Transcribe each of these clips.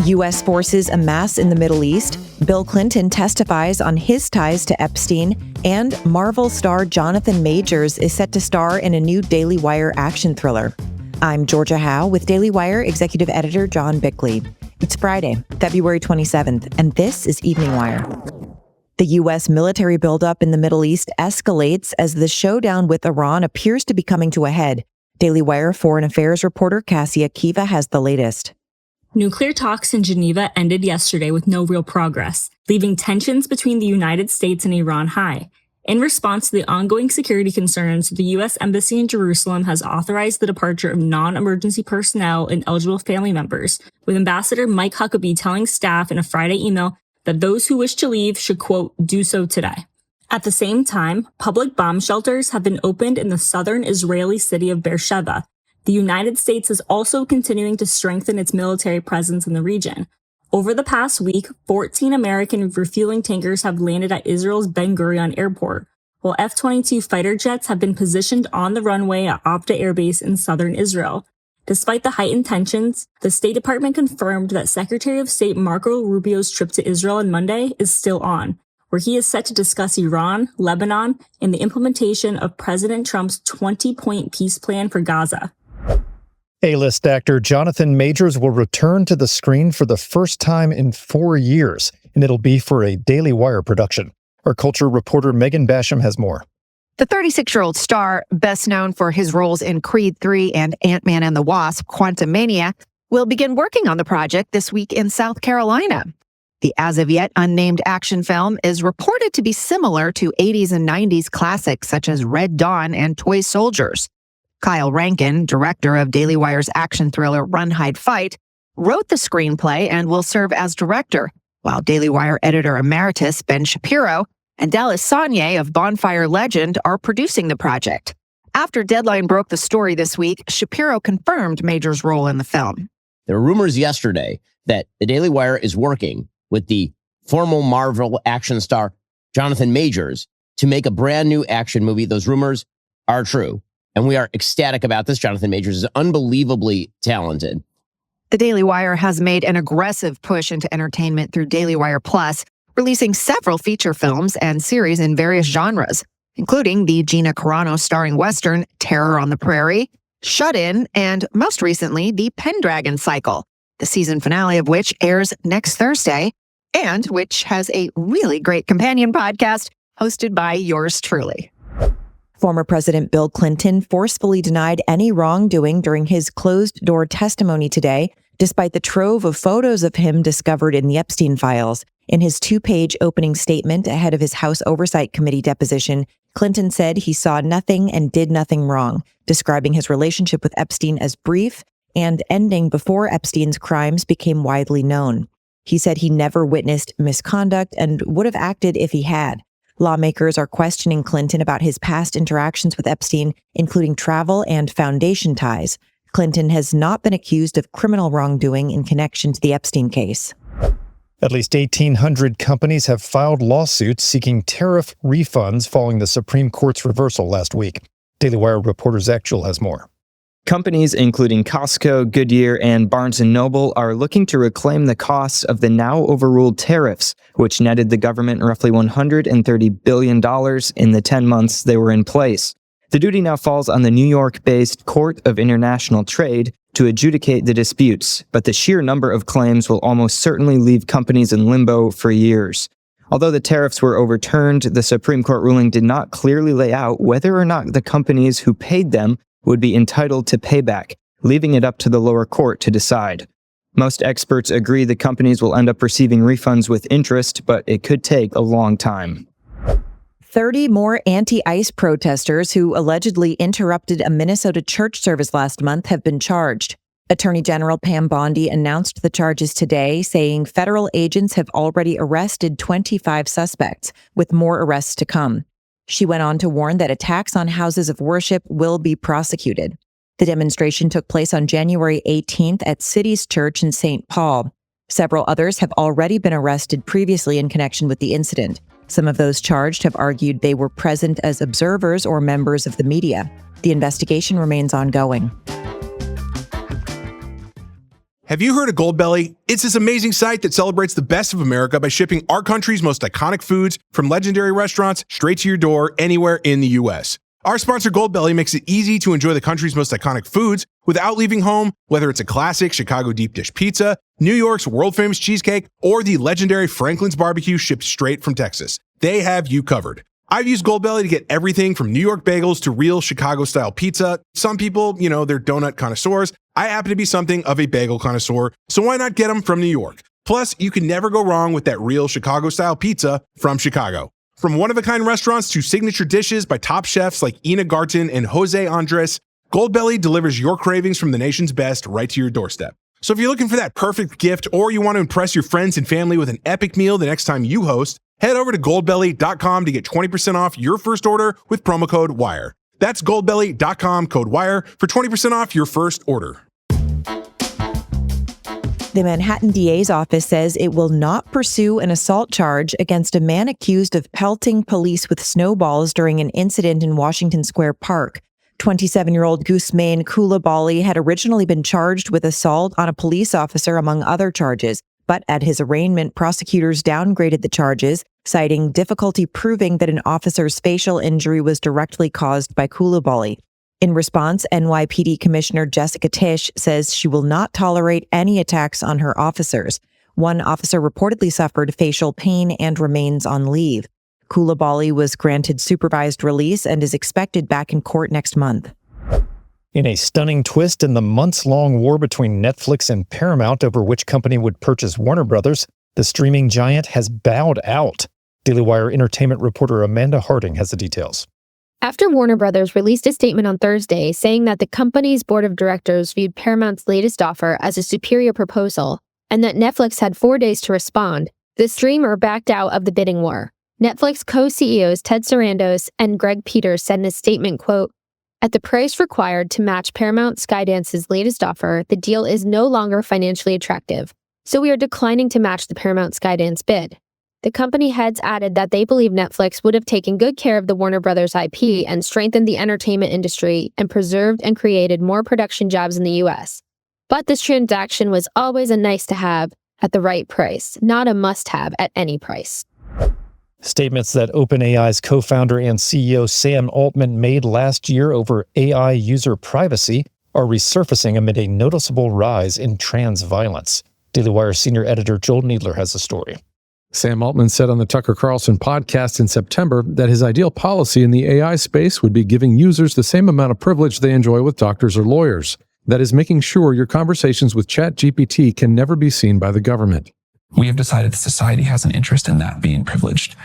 U.S. forces amass in the Middle East, Bill Clinton testifies on his ties to Epstein, and Marvel star Jonathan Majors is set to star in a new Daily Wire action thriller. I'm Georgia Howe with Daily Wire Executive Editor John Bickley. It's Friday, February 27th, and this is Evening Wire. The U.S. military buildup in the Middle East escalates as the showdown with Iran appears to be coming to a head. Daily Wire Foreign Affairs reporter Cassia Kiva has the latest. Nuclear talks in Geneva ended yesterday with no real progress, leaving tensions between the United States and Iran high. In response to the ongoing security concerns, the U.S. Embassy in Jerusalem has authorized the departure of non-emergency personnel and eligible family members, with Ambassador Mike Huckabee telling staff in a Friday email that those who wish to leave should, quote, do so today. At the same time, public bomb shelters have been opened in the southern Israeli city of Beersheba. The United States is also continuing to strengthen its military presence in the region. Over the past week, 14 American refueling tankers have landed at Israel's Ben Gurion airport, while F-22 fighter jets have been positioned on the runway at Opta Air Base in southern Israel. Despite the heightened tensions, the State Department confirmed that Secretary of State Marco Rubio's trip to Israel on Monday is still on, where he is set to discuss Iran, Lebanon, and the implementation of President Trump's 20-point peace plan for Gaza. A-list actor Jonathan Majors will return to the screen for the first time in 4 years, and it'll be for a Daily Wire production. Our culture reporter Megan Basham has more. The 36-year-old star, best known for his roles in Creed 3 and Ant-Man and the Wasp: Quantumania, will begin working on the project this week in South Carolina. The as-of-yet unnamed action film is reported to be similar to 80s and 90s classics such as Red Dawn and Toy Soldiers. Kyle Rankin, director of Daily Wire's action thriller Run, Hide, Fight, wrote the screenplay and will serve as director, while Daily Wire editor emeritus Ben Shapiro and Dallas Sonye of Bonfire Legend are producing the project. After Deadline broke the story this week, Shapiro confirmed Major's role in the film. There were rumors yesterday that the Daily Wire is working with the former Marvel action star Jonathan Majors to make a brand new action movie. Those rumors are true. And we are ecstatic about this. Jonathan Majors is unbelievably talented. The Daily Wire has made an aggressive push into entertainment through Daily Wire Plus, releasing several feature films and series in various genres, including the Gina Carano starring Western Terror on the Prairie, Shut In, and most recently, the Pendragon Cycle, the season finale of which airs next Thursday, and which has a really great companion podcast hosted by yours truly. Former President Bill Clinton forcefully denied any wrongdoing during his closed-door testimony today, despite the trove of photos of him discovered in the Epstein files. In his 2-page opening statement ahead of his House Oversight Committee deposition, Clinton said he saw nothing and did nothing wrong, describing his relationship with Epstein as brief and ending before Epstein's crimes became widely known. He said he never witnessed misconduct and would have acted if he had. Lawmakers are questioning Clinton about his past interactions with Epstein, including travel and foundation ties. Clinton has not been accused of criminal wrongdoing in connection to the Epstein case. At least 1,800 companies have filed lawsuits seeking tariff refunds following the Supreme Court's reversal last week. Daily Wire reporter Zach Jewell has more. Companies including Costco, Goodyear, and Barnes & Noble are looking to reclaim the costs of the now overruled tariffs, which netted the government roughly $130 billion in the 10 months they were in place. The duty now falls on the New York-based Court of International Trade to adjudicate the disputes, but the sheer number of claims will almost certainly leave companies in limbo for years. Although the tariffs were overturned, the Supreme Court ruling did not clearly lay out whether or not the companies who paid them would be entitled to payback, leaving it up to the lower court to decide. Most experts agree the companies will end up receiving refunds with interest, but it could take a long time. 30 more anti-ICE protesters who allegedly interrupted a Minnesota church service last month have been charged. Attorney General Pam Bondi announced the charges today, saying federal agents have already arrested 25 suspects, with more arrests to come. She went on to warn that attacks on houses of worship will be prosecuted. The demonstration took place on January 18th at City's Church in St. Paul. Several others have already been arrested previously in connection with the incident. Some of those charged have argued they were present as observers or members of the media. The investigation remains ongoing. Have you heard of Goldbelly? It's this amazing site that celebrates the best of America by shipping our country's most iconic foods from legendary restaurants straight to your door anywhere in the U.S. Our sponsor Goldbelly makes it easy to enjoy the country's most iconic foods without leaving home, whether it's a classic Chicago deep dish pizza, New York's world-famous cheesecake, or the legendary Franklin's barbecue shipped straight from Texas. They have you covered. I've used Goldbelly to get everything from New York bagels to real Chicago-style pizza. Some people, they're donut connoisseurs. I happen to be something of a bagel connoisseur, so why not get them from New York? Plus, you can never go wrong with that real Chicago-style pizza from Chicago. From one-of-a-kind restaurants to signature dishes by top chefs like Ina Garten and Jose Andres, Goldbelly delivers your cravings from the nation's best right to your doorstep. So if you're looking for that perfect gift or you want to impress your friends and family with an epic meal the next time you host, head over to goldbelly.com to get 20% off your first order with promo code WIRE. That's goldbelly.com, code WIRE, for 20% off your first order. The Manhattan DA's office says it will not pursue an assault charge against a man accused of pelting police with snowballs during an incident in Washington Square Park. 27-year-old Gusmain Coulibaly had originally been charged with assault on a police officer, among other charges. But at his arraignment, prosecutors downgraded the charges, citing difficulty proving that an officer's facial injury was directly caused by Coulibaly. In response, NYPD Commissioner Jessica Tisch says she will not tolerate any attacks on her officers. One officer reportedly suffered facial pain and remains on leave. Coulibaly was granted supervised release and is expected back in court next month. In a stunning twist in the months-long war between Netflix and Paramount over which company would purchase Warner Brothers, the streaming giant has bowed out. Daily Wire entertainment reporter Amanda Harding has the details. After Warner Brothers released a statement on Thursday saying that the company's board of directors viewed Paramount's latest offer as a superior proposal and that Netflix had 4 days to respond, the streamer backed out of the bidding war. Netflix co-CEOs Ted Sarandos and Greg Peters said in a statement, quote, "At the price required to match Paramount Skydance's latest offer, the deal is no longer financially attractive, so we are declining to match the Paramount Skydance bid." The company heads added that they believe Netflix would have taken good care of the Warner Brothers IP and strengthened the entertainment industry and preserved and created more production jobs in the U.S. But this transaction was always a nice-to-have at the right price, not a must-have at any price. Statements that OpenAI's co-founder and CEO Sam Altman made last year over AI user privacy are resurfacing amid a noticeable rise in trans violence. Daily Wire senior editor Joel Needler has the story. Sam Altman said on the Tucker Carlson podcast in September that his ideal policy in the AI space would be giving users the same amount of privilege they enjoy with doctors or lawyers. That is, making sure your conversations with ChatGPT can never be seen by the government. We have decided that society has an interest in that being privileged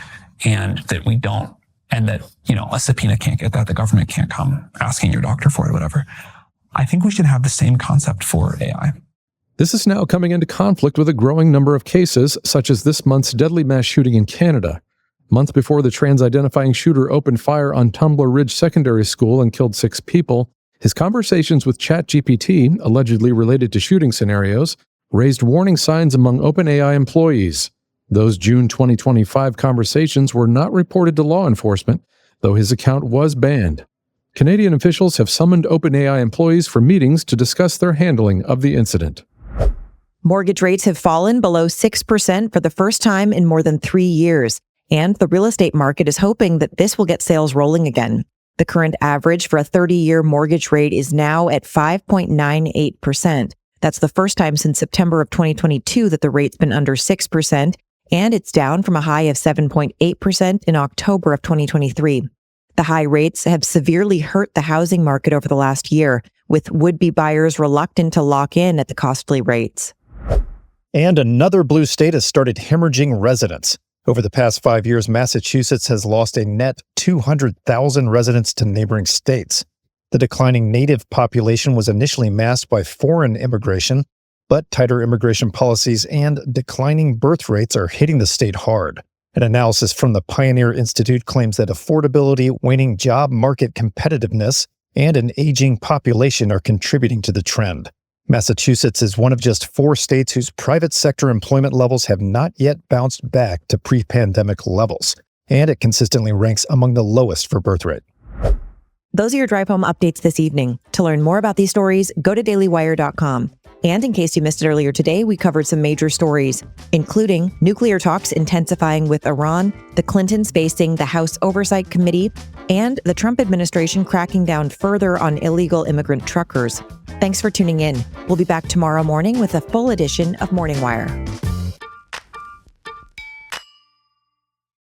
and that we don't, and that, a subpoena can't get that. The government can't come asking your doctor for it, whatever. I think we should have the same concept for AI. This is now coming into conflict with a growing number of cases, such as this month's deadly mass shooting in Canada. Months before the trans-identifying shooter opened fire on Tumbler Ridge Secondary School and killed 6 people, his conversations with ChatGPT, allegedly related to shooting scenarios, raised warning signs among OpenAI employees. Those June 2025 conversations were not reported to law enforcement, though his account was banned. Canadian officials have summoned OpenAI employees for meetings to discuss their handling of the incident. Mortgage rates have fallen below 6% for the first time in more than 3 years, and the real estate market is hoping that this will get sales rolling again. The current average for a 30-year mortgage rate is now at 5.98%. That's the first time since September of 2022 that the rate's been under 6%, and it's down from a high of 7.8% in October of 2023. The high rates have severely hurt the housing market over the last year, with would-be buyers reluctant to lock in at the costly rates. And another blue state has started hemorrhaging residents. Over the past 5 years, Massachusetts has lost a net 200,000 residents to neighboring states. The declining native population was initially masked by foreign immigration, but tighter immigration policies and declining birth rates are hitting the state hard. An analysis from the Pioneer Institute claims that affordability, waning job market competitiveness, and an aging population are contributing to the trend. Massachusetts is one of just 4 states whose private sector employment levels have not yet bounced back to pre-pandemic levels, and it consistently ranks among the lowest for birth rate. Those are your drive home updates this evening. To learn more about these stories, go to dailywire.com. And in case you missed it earlier today, we covered some major stories, including nuclear talks intensifying with Iran, the Clintons facing the House Oversight Committee, and the Trump administration cracking down further on illegal immigrant truckers. Thanks for tuning in. We'll be back tomorrow morning with a full edition of Morning Wire.